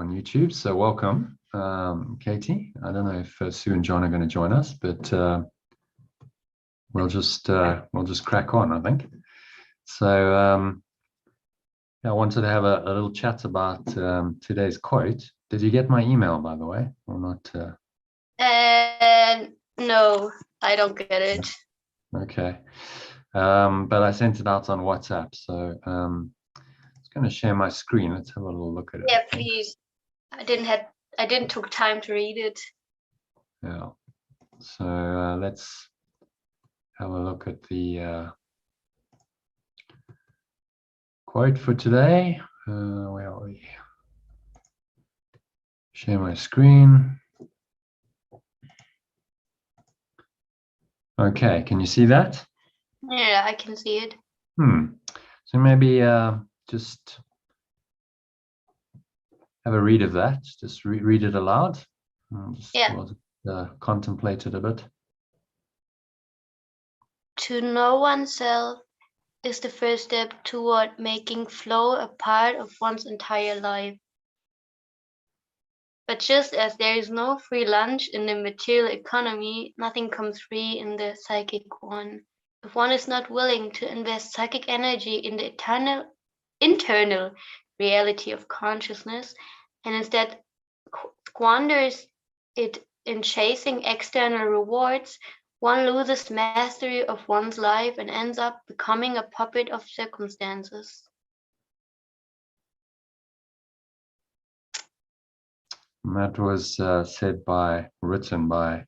on YouTube. So welcome, Katie. I don't know if Sue and John are going to join us, but we'll just crack on, I think. So I wanted to have a little chat about today's quote. Did you get my email, by the way, or not? No, I don't get it. Okay, but I sent it out on WhatsApp, so I'm just going to share my screen. Let's have a little look at it. Yeah, please. I didn't took time to read it. Yeah. So let's have a look at the quote for today. Where are we? Share my screen. Okay, can you see that? Yeah, I can see it. So maybe just have a read of that. Just read it aloud. We'll contemplate it a bit. To know oneself is the first step toward making flow a part of one's entire life. But just as there is no free lunch in the material economy, nothing comes free in the psychic one. If one is not willing to invest psychic energy in the internal reality of consciousness, and instead squanders it in chasing external rewards, one loses mastery of one's life and ends up becoming a puppet of circumstances. And that was written by a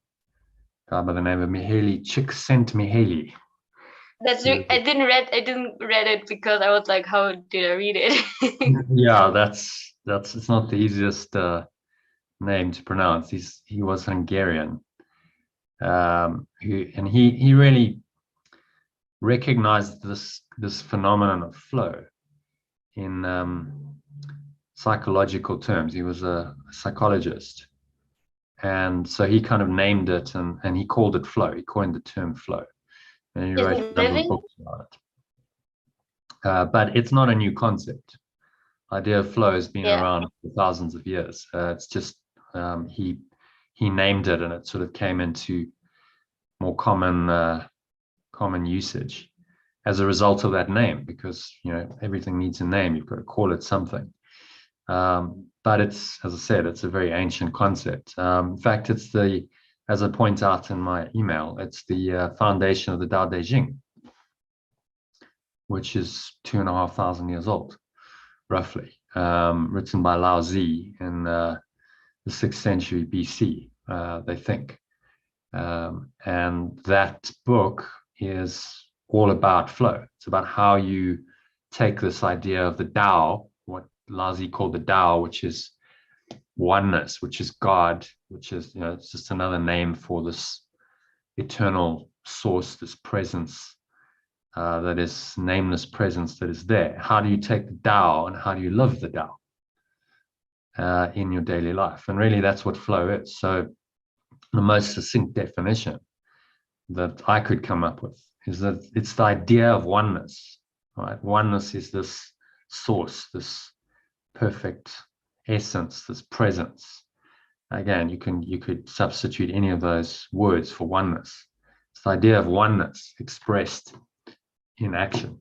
guy by the name of Mihaly Csikszentmihalyi. I didn't read it because I was like, how did I read it? Yeah, that's it's not the easiest name to pronounce. He was Hungarian. He really recognized this phenomenon of flow in psychological terms. He was a psychologist, and so he kind of named it and he called it flow. He coined the term flow, and he wrote a number of books about it. But it's not a new concept. The idea of flow has been around for thousands of years. It's just he named it, and it sort of came into more common usage as a result of that name, because everything needs a name. You've got to call it something. But it's, as I said, it's a very ancient concept. In fact, it's as I point out in my email, it's the foundation of the Tao Te Ching, which is 2,500 years old, roughly, written by Laozi in the 6th century BC, they think. And that book is all about flow. It's about how you take this idea of the Tao, what Laozi called the Tao, which is oneness, which is God, which is, it's just another name for this eternal source, this presence, that is nameless presence that is there. How do you take the Tao and how do you live the Tao in your daily life? And really that's what flow is. So the most succinct definition that I could come up with is that it's the idea of oneness, right? Oneness is this source, this perfect essence, this presence. Again, you could substitute any of those words for oneness. It's the idea of oneness expressed in action.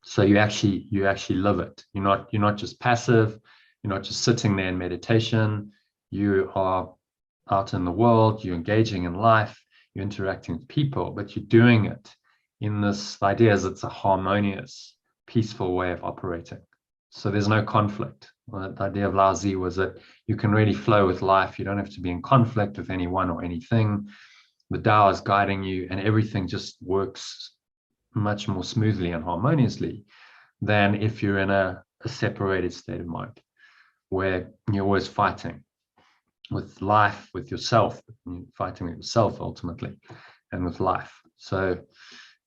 So you actually live it. You're not just passive. You're not just sitting there in meditation. You are out in the world. You're engaging in life. You're interacting with people, but you're doing it in this idea as it's a harmonious, peaceful way of operating. So there's no conflict. The idea of Laozi was that you can really flow with life. You don't have to be in conflict with anyone or anything. The Tao is guiding you, and everything just works much more smoothly and harmoniously than if you're in a separated state of mind, where you're always fighting with life, with yourself, fighting with yourself ultimately, and with life. So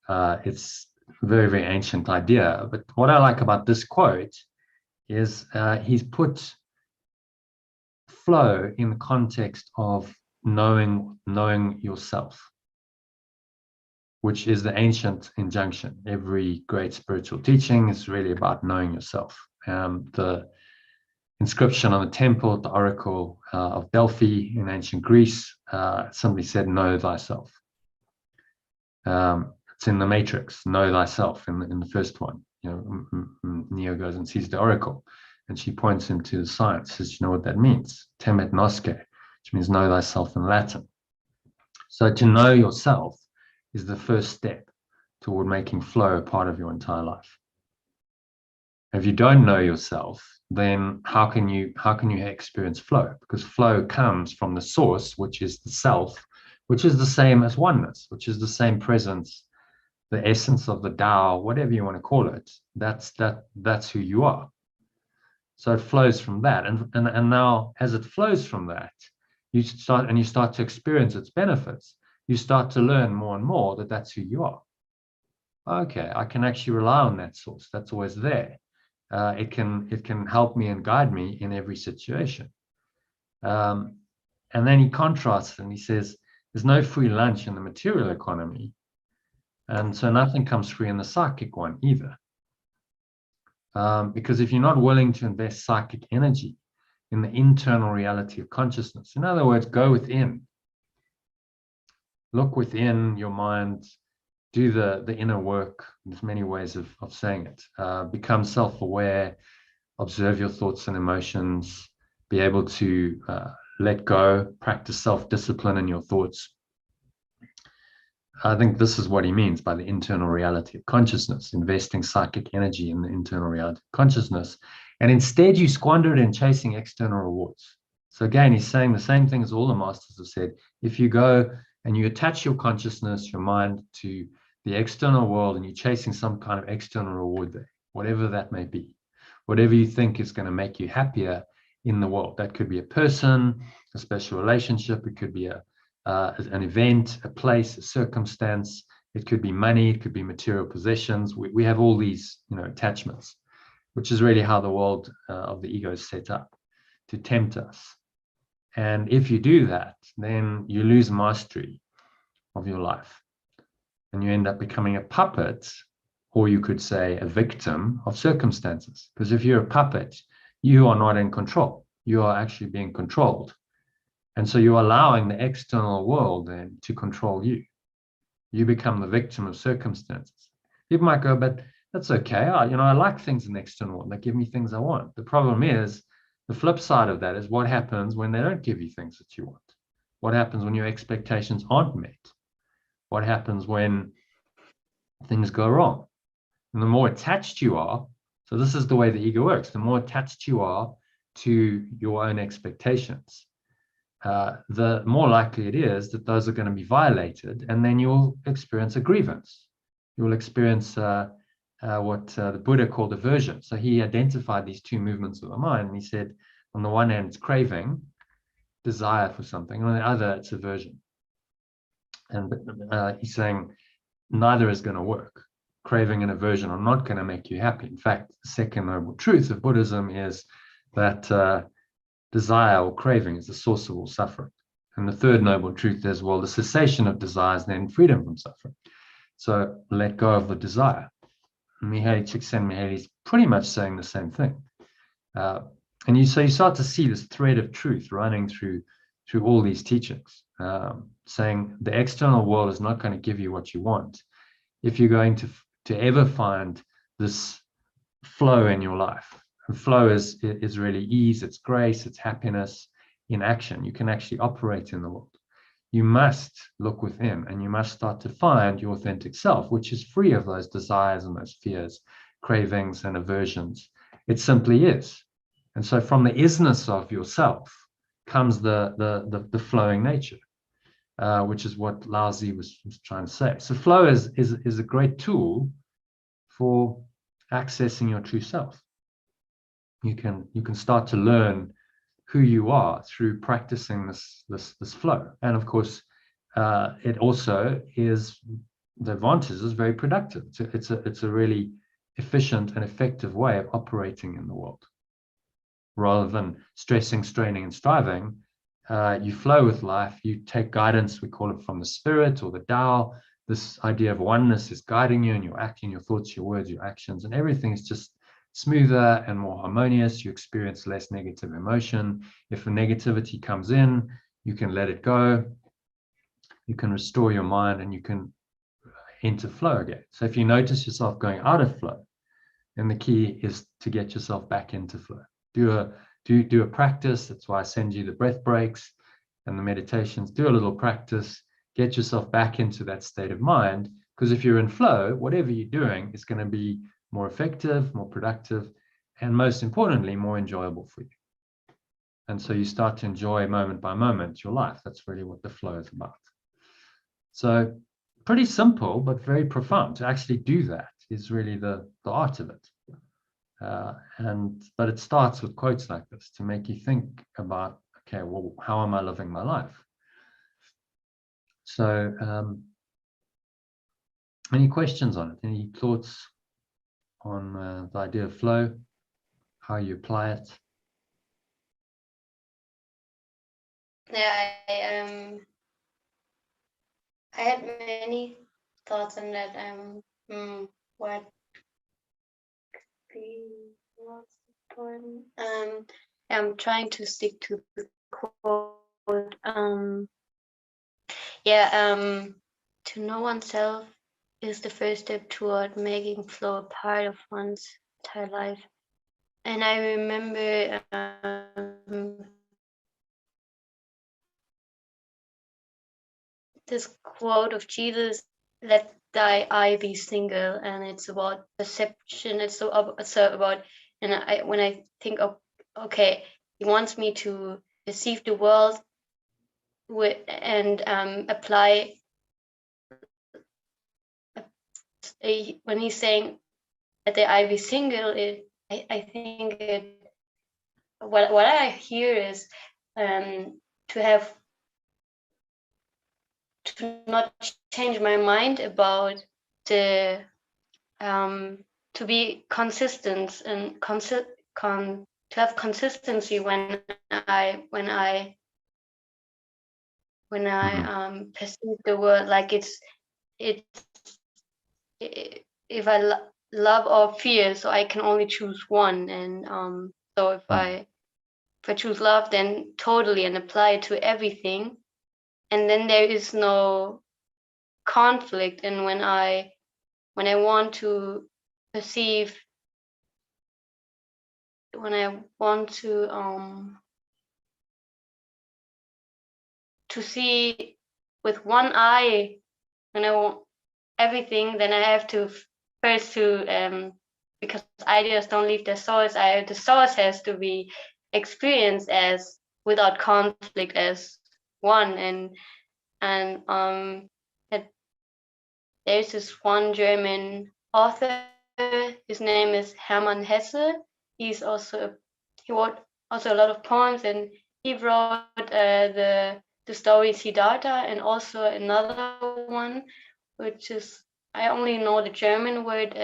it's a very, very ancient idea. But what I like about this quote is he's put flow in the context of knowing yourself, which is the ancient injunction. Every great spiritual teaching is really about knowing yourself. inscription on the temple at the Oracle of Delphi in ancient Greece. Somebody said, "Know thyself." It's in the Matrix, "Know thyself," in the first one. Neo goes and sees the Oracle, and she points him to the science. Says, "You know what that means? Temet nosce," which means know thyself in Latin. So to know yourself is the first step toward making flow a part of your entire life. If you don't know yourself, then how can you experience flow? Because flow comes from the source, which is the self, which is the same as oneness, which is the same presence, the essence of the Tao, whatever you want to call it. That's who you are. So it flows from that, and now as it flows from that, you start to experience its benefits. You start to learn more and more that that's who you are. Okay, I can actually rely on that source. That's always there. It can help me and guide me in every situation. And then he contrasts and he says, there's no free lunch in the material economy. And so nothing comes free in the psychic one either. Because if you're not willing to invest psychic energy in the internal reality of consciousness, in other words, go within, look within your mind, do the inner work. There's many ways of saying it. Become self-aware, observe your thoughts and emotions, be able to let go, practice self-discipline in your thoughts. I think this is what he means by the internal reality of consciousness, investing psychic energy in the internal reality of consciousness. And instead you squander it in chasing external rewards. So again, he's saying the same thing as all the masters have said. If you go and you attach your consciousness, your mind to the external world, and you're chasing some kind of external reward there, whatever that may be, whatever you think is going to make you happier in the world. That could be a person, a special relationship. It could be an event, a place, a circumstance. It could be money. It could be material possessions. We have all these, attachments, which is really how the world of the ego is set up, to tempt us. And if you do that, then you lose mastery of your life, and you end up becoming a puppet, or you could say a victim of circumstances. Because if you're a puppet, you are not in control. You are actually being controlled. And so you're allowing the external world then to control you. You become the victim of circumstances. People might go, but that's okay. I like things in the external world. They give me things I want. The problem is, the flip side of that is what happens when they don't give you things that you want? What happens when your expectations aren't met? What happens when things go wrong? And the more attached you are, so this is the way the ego works, the more attached you are to your own expectations, the more likely it is that those are going to be violated, and then you'll experience a grievance. You'll experience what the Buddha called aversion. So he identified these two movements of the mind, and he said, on the one hand, it's craving, desire for something, and on the other, it's aversion. And he's saying neither is going to work. Craving and aversion are not going to make you happy. In fact, the second noble truth of Buddhism is that desire or craving is the source of all suffering. And the third noble truth is, well, the cessation of desire is then freedom from suffering. So let go of the desire. Mihaly Csikszentmihalyi is pretty much saying the same thing. And you start to see this thread of truth running through all these teachings, saying the external world is not going to give you what you want. If you're going to ever find this flow in your life, and flow is really ease, it's grace, it's happiness in action. You can actually operate in the world. You must look within, and you must start to find your authentic self, which is free of those desires and those fears, cravings and aversions. It simply is. And so from the isness of yourself comes the flowing nature, which is what Laozi was trying to say. So flow is a great tool for accessing your true self. You can start to learn who you are through practicing this flow. And of course, it also is, the advantage is very productive. It's a really efficient and effective way of operating in the world. Rather than stressing, straining, and striving, you flow with life. You take guidance, we call it from the spirit or the Tao. This idea of oneness is guiding you, and you're acting, your thoughts, your words, your actions, and everything is just smoother and more harmonious. You experience less negative emotion. If a negativity comes in, you can let it go. You can restore your mind and you can enter flow again. So if you notice yourself going out of flow, then the key is to get yourself back into flow. Do a practice. That's why I send you the breath breaks and the meditations. Do a little practice. Get yourself back into that state of mind, because if you're in flow, whatever you're doing is going to be more effective, more productive, and most importantly, more enjoyable for you. And so you start to enjoy moment by moment your life. That's really what the flow is about. So pretty simple, but very profound. To actually do that is really the art of it. But it starts with quotes like this to make you think about, okay, well, how am I living my life? So any questions on it? Any thoughts on the idea of flow, how you apply it? Yeah, I had many thoughts on that. What what's the point? I'm trying to stick to the quote. To know oneself is the first step toward making flow a part of one's entire life. And I remember this quote of Jesus, "Let thy eye be single," and it's about perception. It's so about, and when I think of, okay, he wants me to perceive the world and apply. When he's saying that the eye be single, I think what I hear is to not change my mind about the to be consistent and to have consistency when I perceive the world, like it's if I love or fear, so I can only choose one, and so if I choose love, then totally, and apply it to everything, and then there is no conflict. And when I want to perceive, when I want to see with one eye, when I want everything, then I have to first to because ideas don't leave their source. The source has to be experienced as without conflict as one. And there's this one German author. His name is Hermann Hesse. He wrote also a lot of poems, and he wrote the story Siddhartha, and also another one, which is, I only know the German word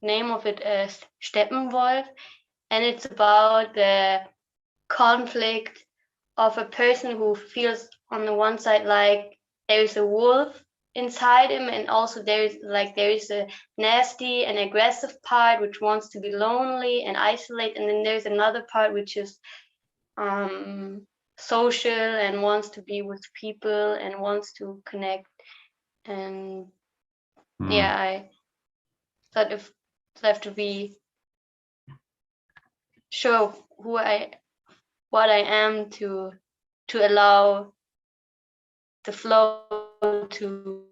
name of it as Steppenwolf, and it's about the conflict of a person who feels on the one side like there is a wolf inside him, and also there is a nasty and aggressive part which wants to be lonely and isolate, and then there's another part which is social and wants to be with people and wants to connect. And I thought if I have to be sure what I am to allow the flow to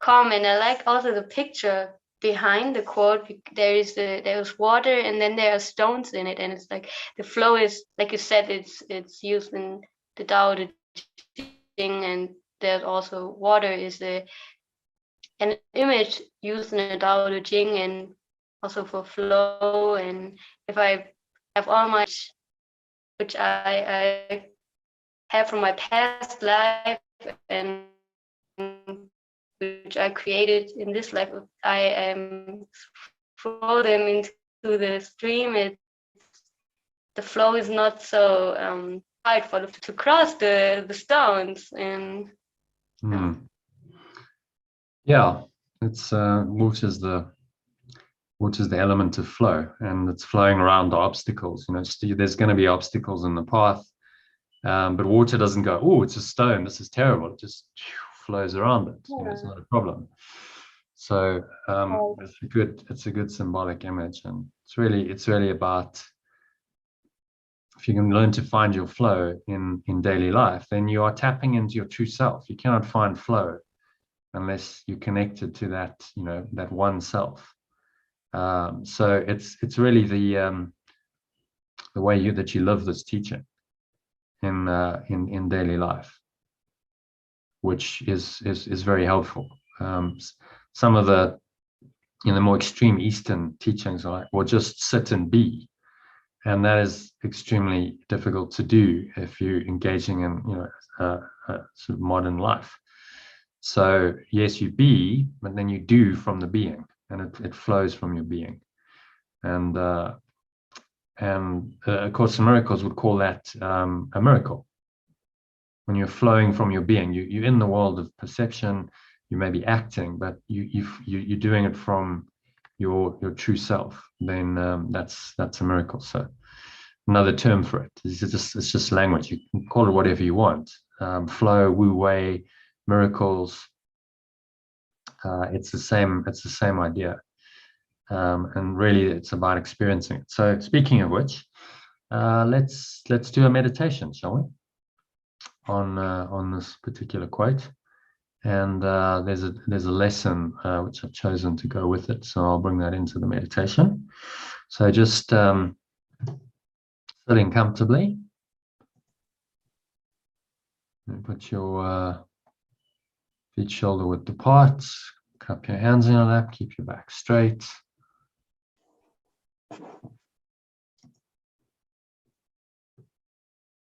come. And I like also the picture behind the quote. There's water, and then there are stones in it, and it's like the flow is, like you said, it's used in the Tao Te Ching, and there's also water is an image used in the Tao Te Ching, and also for flow. And if I have all my, which I have from my past life and which I created in this life, I throw them into the stream. The flow is not so hard for to cross the stones. And yeah, it's Wu says the which is the element of flow, and it's flowing around the obstacles. There's going to be obstacles in the path, but water doesn't go, oh, it's a stone, this is terrible. It just flows around it. It's not a problem. So it's a good symbolic image, and it's really about, if you can learn to find your flow in daily life, then you are tapping into your true self. You cannot find flow unless you're connected to that, that one self. So it's really the way that you live this teaching in daily life, which is very helpful. Some of the more extreme Eastern teachings are like, well, just sit and be. And that is extremely difficult to do if you're engaging in, sort of modern life. So yes, you be, but then you do from the being, and it flows from your being. And A Course in Miracles would call that a miracle. When you're flowing from your being, you're in the world of perception. You may be acting, but you're doing it from your true self. Then that's a miracle. So another term for it. It's just language. You can call it whatever you want. Flow, Wu Wei, miracles. It's the same idea. And really, it's about experiencing it. So, speaking of which, let's do a meditation, shall we? On this particular quote. And there's a lesson which I've chosen to go with it. So I'll bring that into the meditation. So just sitting comfortably. And put your feet shoulder width apart. Cup your hands in your lap. Keep your back straight.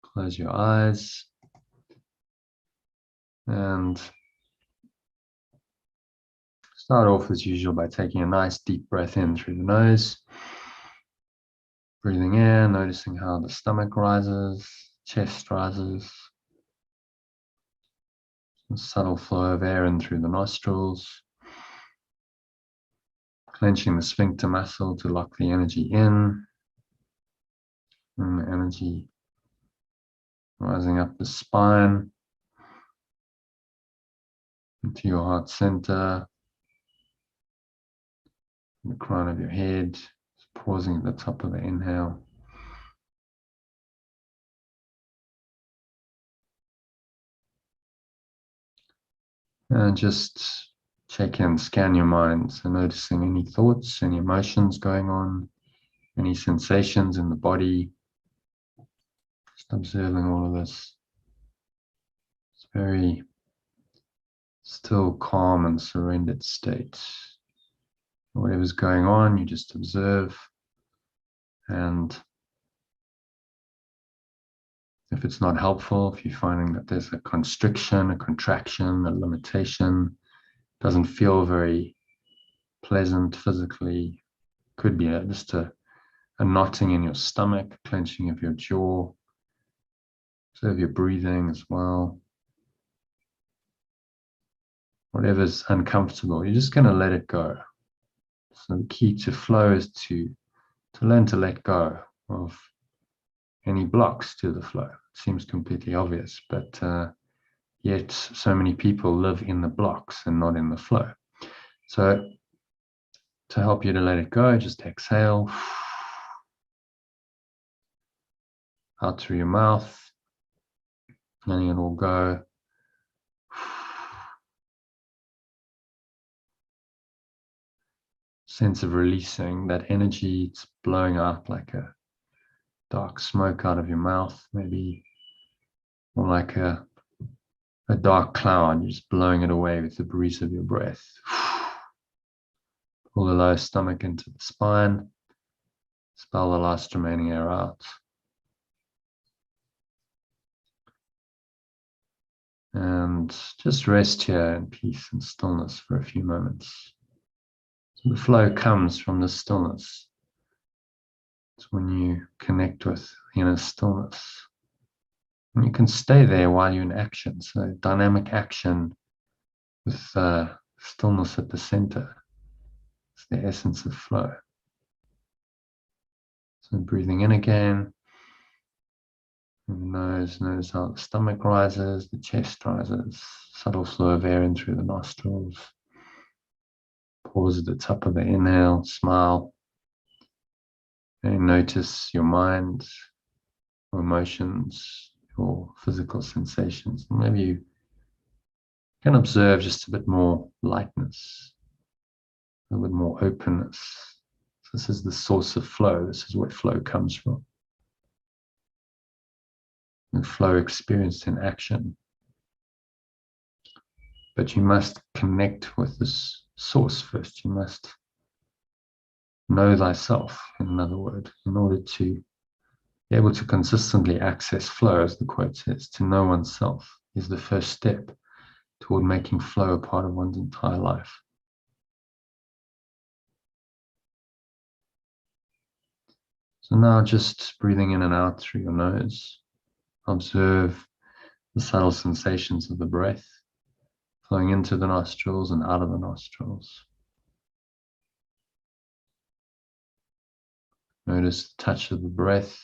Close your eyes. And start off as usual by taking a nice deep breath in through the nose. Breathing in, noticing how the stomach rises, chest rises. A subtle flow of air in through the nostrils. Clenching the sphincter muscle to lock the energy in. And the energy rising up the spine into your heart center, the crown of your head, pausing at the top of the inhale. And just check in, scan your mind. So noticing any thoughts, any emotions going on, any sensations in the body. Just observing all of this. It's very still, calm, and surrendered state. Whatever's going on, you just observe. And if it's not helpful, if you're finding that there's a constriction, a contraction, a limitation, doesn't feel very pleasant physically, could be just a knotting in your stomach, clenching of your jaw. Observe your breathing as well. Whatever's uncomfortable, you're just going to let it go. So the key to flow is to learn to let go of any blocks to the flow. It seems completely obvious, but yet so many people live in the blocks and not in the flow. So to help you to let it go, just exhale out through your mouth, letting it all go. Sense of releasing that energy. It's blowing out like a dark smoke out of your mouth, maybe, or like a dark cloud. You're just blowing it away with the breeze of your breath. Pull the lower stomach into the spine. Expel the last remaining air out. And just rest here in peace and stillness for a few moments. So the flow comes from the stillness. It's when you connect with inner stillness. And you can stay there while you're in action. So dynamic action with stillness at the center. It's the essence of flow. So breathing in again. The nose, notice how the stomach rises, the chest rises, subtle flow of air in through the nostrils. Pause at the top of the inhale, smile, and notice your mind, your emotions, your physical sensations. And maybe you can observe just a bit more lightness, a bit more openness. This is the source of flow. This is where flow comes from. And flow experienced in action. But you must connect with this source first. You must know thyself, in another word, in order to be able to consistently access flow, as the quote says. To know oneself is the first step toward making flow a part of one's entire life. So now just breathing in and out through your nose. Observe the subtle sensations of the breath flowing into the nostrils and out of the nostrils. Notice the touch of the breath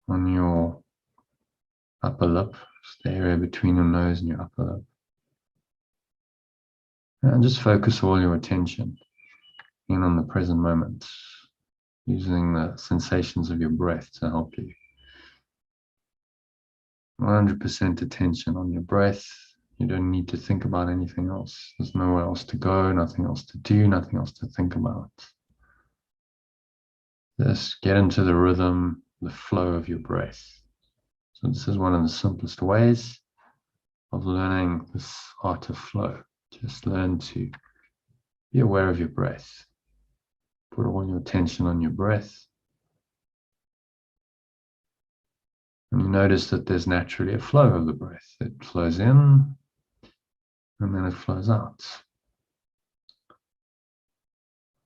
on your upper lip, the area between your nose and your upper lip. And just focus all your attention in on the present moment, using the sensations of your breath to help you. 100% attention on your breath. You don't need to think about anything else. There's nowhere else to go, nothing else to do, nothing else to think about. Just get into the rhythm, the flow of your breath. So this is one of the simplest ways of learning this art of flow. Just learn to be aware of your breath. Put all your attention on your breath. And you notice that there's naturally a flow of the breath. It flows in and then it flows out.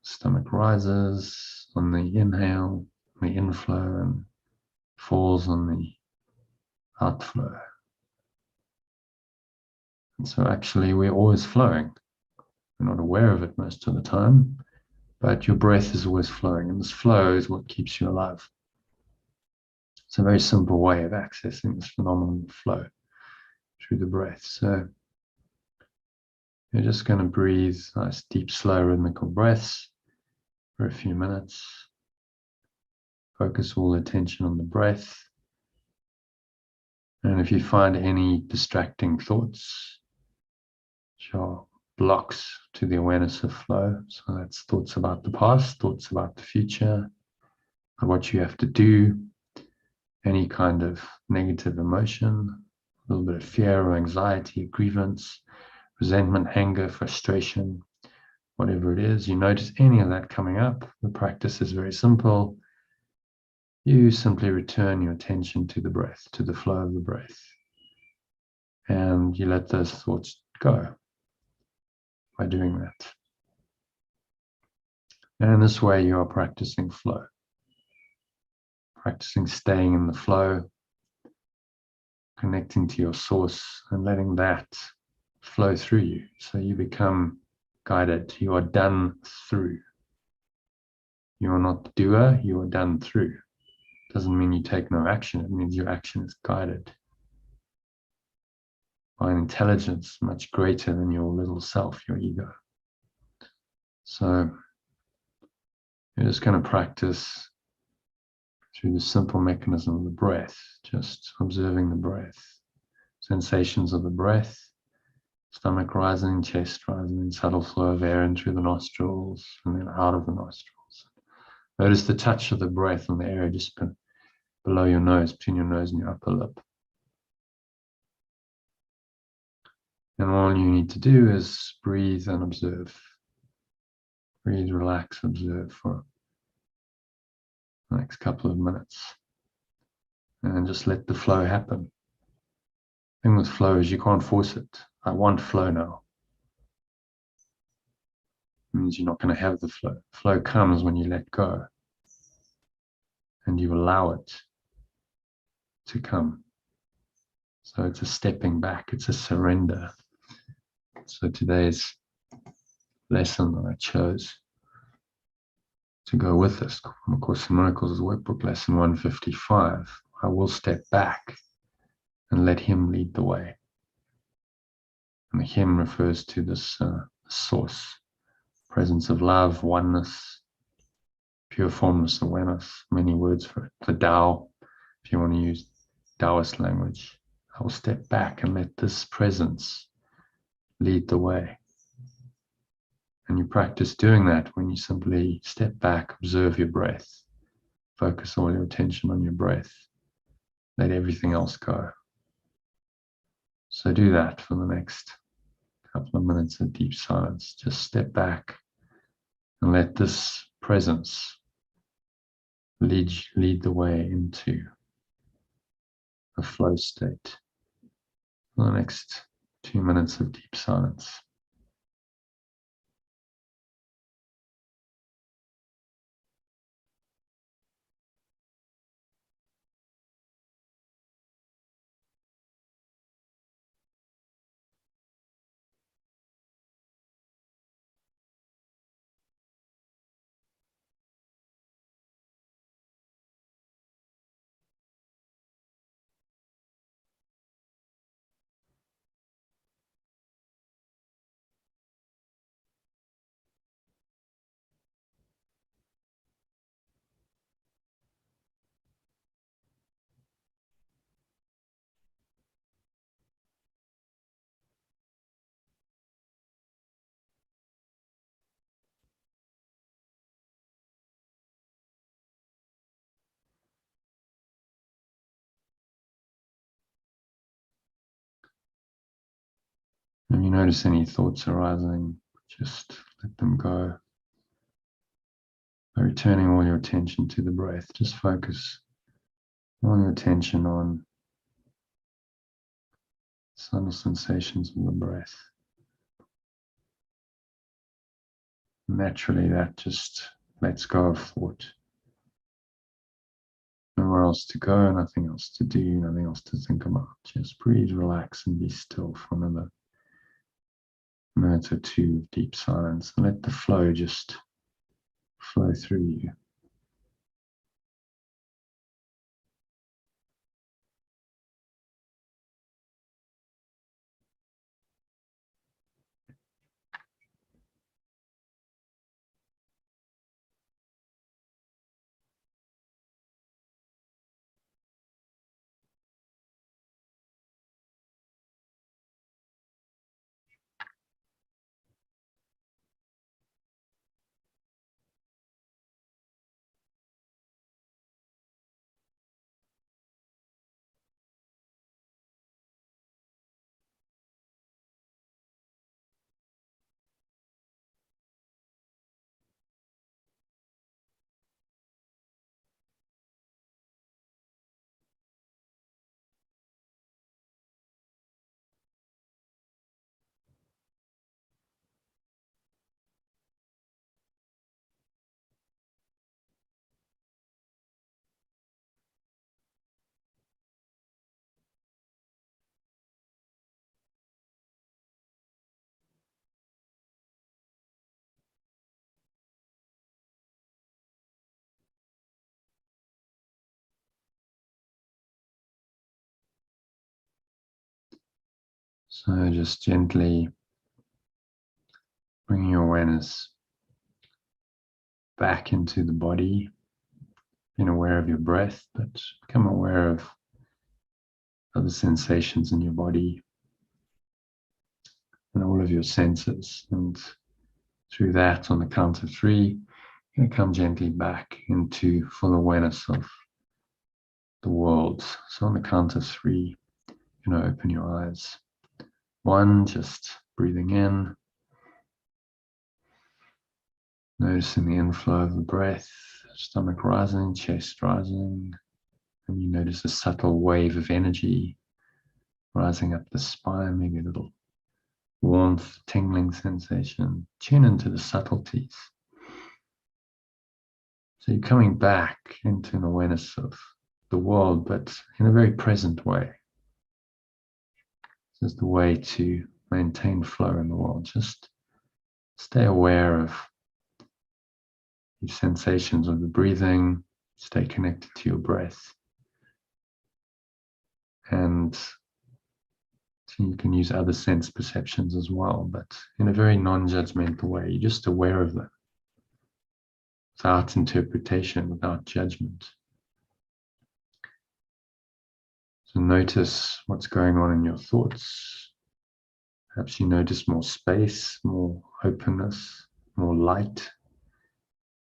Stomach rises on the inhale, the inflow, and falls on the outflow. And so actually we're always flowing. We're not aware of it most of the time, but your breath is always flowing, and this flow is what keeps you alive. It's a very simple way of accessing this phenomenon of flow through the breath. So you're just going to breathe nice, deep, slow, rhythmical breaths for a few minutes. Focus all attention on the breath. And if you find any distracting thoughts, which are blocks to the awareness of flow, so that's thoughts about the past, thoughts about the future, about what you have to do, any kind of negative emotion, a little bit of fear or anxiety, grievance, resentment, anger, frustration, whatever it is, you notice any of that coming up, the practice is very simple. You simply return your attention to the breath, to the flow of the breath. And you let those thoughts go by doing that. And in this way, you are practicing flow. Practicing staying in the flow, connecting to your source and letting that flow through you. So you become guided. You are done through. You are not the doer, you are done through. Doesn't mean you take no action. It means your action is guided by an intelligence much greater than your little self, your ego. So you're just going to practice through the simple mechanism of the breath, just observing the breath, sensations of the breath, stomach rising, chest rising, subtle flow of air in through the nostrils and then out of the nostrils. Notice the touch of the breath on the area just below your nose, between your nose and your upper lip. And all you need to do is breathe and observe. Breathe, relax, observe for the next couple of minutes. And just let the flow happen. The thing with flow is you can't force it. I want flow now. It means you're not going to have the flow. Flow comes when you let go. And you allow it to come. So it's a stepping back, it's a surrender. So today's lesson that I chose to go with this. From A Course in Miracles' workbook, lesson 155. I will step back and let him lead the way. And the him refers to this source, presence of love, oneness, pure formless awareness, many words for it. The Tao, if you want to use Taoist language. I will step back and let this presence lead the way. And you practice doing that when you simply step back, observe your breath, focus all your attention on your breath, let everything else go. So do that for the next couple of minutes of deep silence. Just step back and let this presence lead the way into a flow state for the next 2 minutes of deep silence. If you notice any thoughts arising, just let them go. By returning all your attention to the breath, just focus all your attention on subtle sensations of the breath. Naturally, that just lets go of thought. Nowhere else to go, nothing else to do, nothing else to think about. Just breathe, relax, and be still for another minute or two of deep silence, and let the flow just flow through you. So just gently bring your awareness back into the body, being aware of your breath, but become aware of other sensations in your body and all of your senses. And through that, on the count of 3, you're going to come gently back into full awareness of the world. So on the count of 3, you're going to open your eyes. 1, just breathing in, noticing the inflow of the breath, stomach rising, chest rising, and you notice a subtle wave of energy rising up the spine, maybe a little warmth, tingling sensation. Tune into the subtleties. So you're coming back into an awareness of the world, but in a very present way. This is the way to maintain flow in the world. Just Stay aware of the sensations of the breathing. Stay connected to your breath. And so you can use other sense perceptions as well, but in a very non-judgmental way. You're just aware of them without interpretation, without judgment. So notice what's going on in your thoughts. Perhaps you notice more space, more openness, more light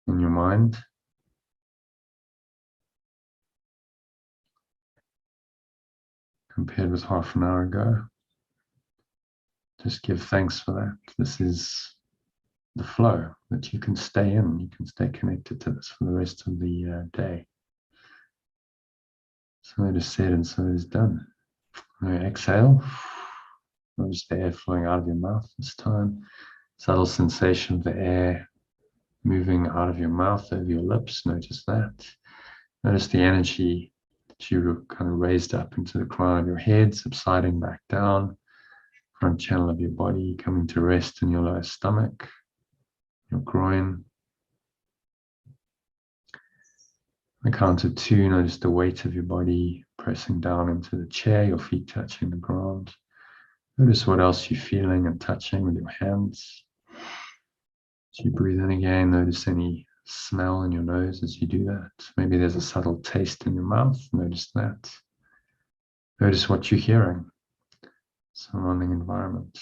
in your mind. Compared with half an hour ago. Just give thanks for that. This is the flow that you can stay in. You can stay connected to this for the rest of the day. So it is said and so it is done. Now exhale. Notice the air flowing out of your mouth this time. Subtle sensation of the air moving out of your mouth over your lips. Notice that. Notice the energy that you kind of raised up into the crown of your head, subsiding back down. Front channel of your body coming to rest in your lower stomach, your groin. On the count of 2, notice the weight of your body pressing down into the chair, your feet touching the ground. Notice what else you're feeling and touching with your hands. As you breathe in again, notice any smell in your nose as you do that. Maybe there's a subtle taste in your mouth. Notice that. Notice what you're hearing. Surrounding environment.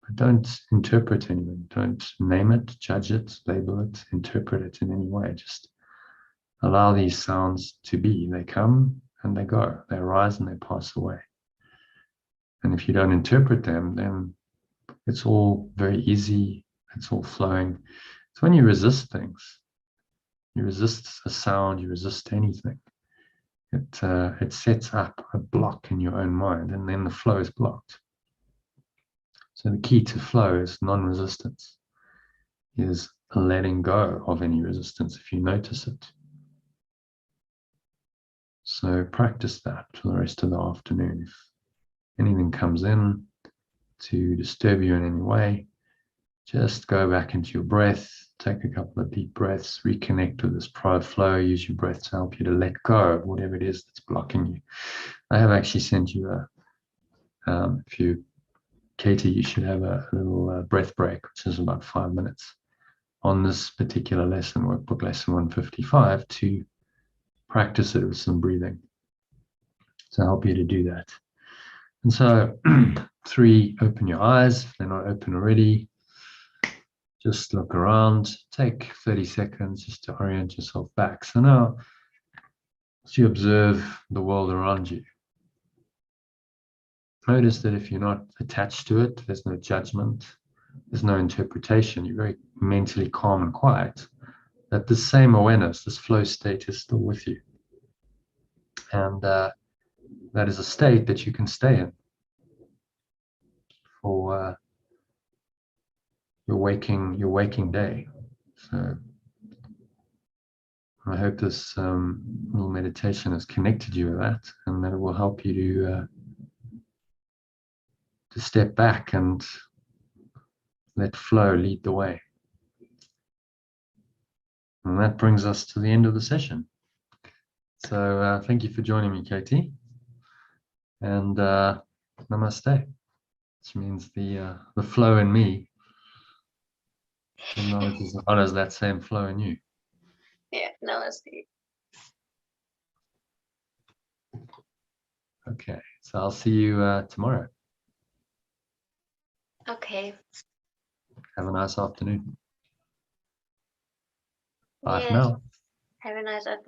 But don't interpret anything. Don't name it, judge it, label it, interpret it in any way. Just allow these sounds to be. They come and they go. They arise and they pass away. And if you don't interpret them, then it's all very easy. It's all flowing. It's when you resist things. You resist a sound, you resist anything. It sets up a block in your own mind, and then the flow is blocked. So the key to flow is non-resistance, is letting go of any resistance if you notice it. So practice that for the rest of the afternoon. If anything comes in to disturb you in any way, just go back into your breath, take a couple of deep breaths, reconnect with this prior flow, use your breath to help you to let go of whatever it is that's blocking you. I have actually sent you Katie, you should have a little breath break, which is about 5 minutes on this particular lesson, workbook lesson 155, to practice it with some breathing to help you to do that. And so 3, open your eyes. If they're not open already, just look around, take 30 seconds just to orient yourself back. So now, as you observe the world around you, notice that if you're not attached to it, there's no judgment, there's no interpretation, you're very mentally calm and quiet, that the same awareness, this flow state is still with you. And that is a state that you can stay in for your waking day. So I hope this little meditation has connected you with that, and that it will help you to step back and let flow lead the way. And that brings us to the end of the session. So thank you for joining me, Katie. And namaste, which means the flow in me honors that same flow in you. Yeah, namaste. Okay, so I'll see you tomorrow. Okay. Have a nice afternoon. Bye Yes. for now. Have a nice afternoon.